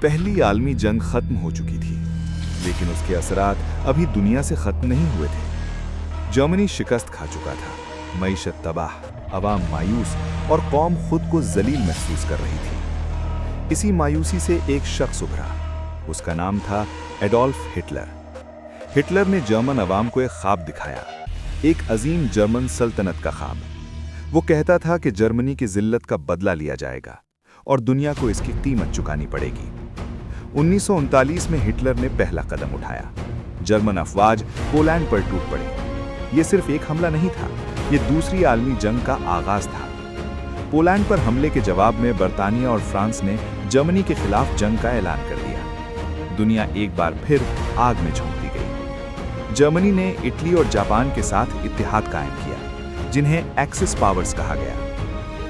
पहली आलमी जंग खत्म हो चुकी थी, लेकिन उसके असरात अभी दुनिया से खत्म नहीं हुए थे। जर्मनी शिकस्त खा चुका था, मईशत तबाह, अवाम मायूस और कौम खुद को जलील महसूस कर रही थी। इसी मायूसी से एक शख्स उभरा। उसका नाम था एडोल्फ हिटलर। हिटलर ने जर्मन अवाम को एक ख्वाब दिखाया, एक अजीम जर्मन सल्तनत का ख्वाब। वो कहता था कि जर्मनी की जिल्लत का बदला लिया जाएगा और दुनिया को इसकी कीमत चुकानी पड़ेगी। 1939 में हिटलर ने पहला कदम उठाया। जर्मन अफवाज पोलैंड पर टूट पड़ी। ये सिर्फ एक हमला नहीं था, ये दूसरी आलमी जंग का आगाज था। पोलैंड पर हमले के जवाब में बर्तानिया और फ्रांस ने जर्मनी के खिलाफ जंग का ऐलान कर दिया। दुनिया एक बार फिर आग में झोंक दी गई। जर्मनी ने इटली और जापान के साथ इत्तेहाद कायम किया, जिन्हें एक्सिस पावर्स कहा गया।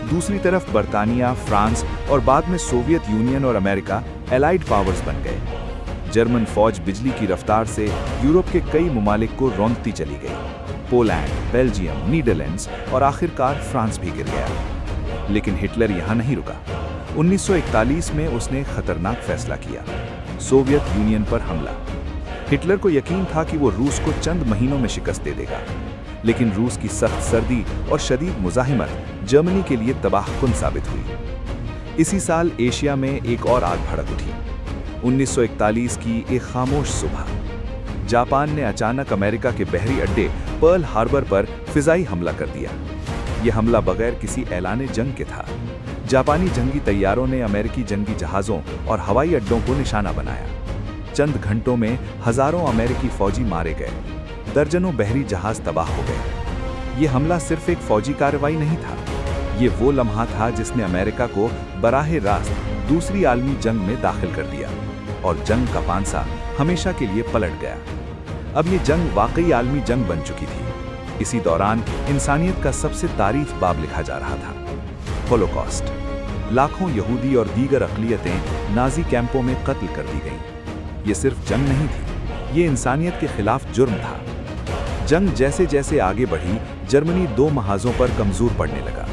दूसरी तरफ बर्तानिया, फ्रांस और बाद में सोवियत यूनियन और अमेरिका एलाइड पावर्स बन गए। जर्मन फौज बिजली की रफ्तार से यूरोप के कई ममालिक को रौंदती चली गई। पोलैंड, बेल्जियम, नीदरलैंड्स और आखिरकार फ्रांस भी गिर गया। लेकिन हिटलर यहाँ नहीं रुका। 1941 में उसने खतरनाक फैसला किया, सोवियत यूनियन पर हमला। हिटलर को यकीन था कि वो रूस को चंद महीनों में शिकस्त दे देगा, लेकिन रूस की सख्त सर्दी और शदीद मुज़ाहिमत जर्मनी के लिए तबाहकुन साबित हुई। इसी साल एशिया में एक और आग भड़क उठी। 1941 की एक खामोश सुबह जापान ने अचानक अमेरिका के बहरी अड्डे पर्ल हार्बर पर फिजाई हमला कर दिया। यह हमला बगैर किसी ऐलाने जंग के था। जापानी जंगी तैयारों ने अमेरिकी जंगी जहाज़ों और हवाई अड्डों को निशाना बनाया। चंद घंटों में हजारों अमेरिकी फौजी मारे गए, दर्जनों बहरी जहाज तबाह हो गए। ये हमला सिर्फ एक फौजी कार्रवाई नहीं था, ये वो लम्हा था जिसने अमेरिका को बराह रास्त दूसरी आलमी जंग में दाखिल कर दिया और जंग का पांसा हमेशा के लिए पलट गया। अब ये जंग वाकई आलमी जंग बन चुकी थी। इसी दौरान इंसानियत का सबसे तारीफ बाब लिखा जा रहा था, होलोकॉस्ट। लाखों यहूदी और दीगर अक़लियतें नाजी कैंपों में कत्ल कर दी गईं। ये सिर्फ जंग नहीं थी, ये इंसानियत के खिलाफ जुर्म था। जंग जैसे जैसे आगे बढ़ी, जर्मनी दो महाजों पर कमजोर पड़ने लगा।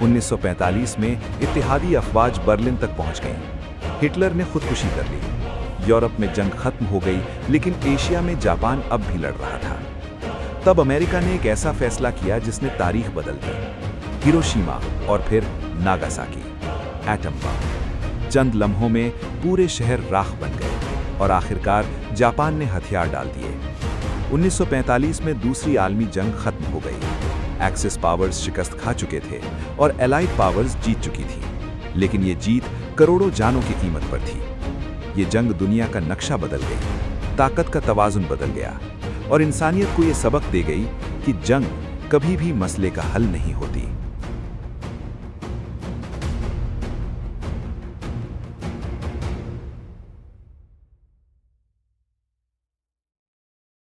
1945 में इत्तेहादी अफवाज बर्लिन तक पहुंच गईं। हिटलर ने खुदकुशी कर ली। यूरोप में जंग खत्म हो गई, लेकिन एशिया में जापान अब भी लड़ रहा था। तब अमेरिका ने एक ऐसा फैसला किया जिसने तारीख बदल दी। हिरोशिमा और फिर नागासाकी, एटम बम। चंद लम्हों में पूरे शहर राख बन गए और आखिरकार जापान ने हथियार डाल दिए। 1945 में दूसरी आलमी जंग खत्म हो गई। एक्सिस पावर्स शिकस्त खा चुके थे और एलाइड पावर्स जीत चुकी थी, लेकिन ये जीत करोड़ों जानों की कीमत पर थी। ये जंग दुनिया का नक्शा बदल गई, ताकत का तवाजुन बदल गया और इंसानियत को ये सबक दे गई कि जंग कभी भी मसले का हल नहीं होती।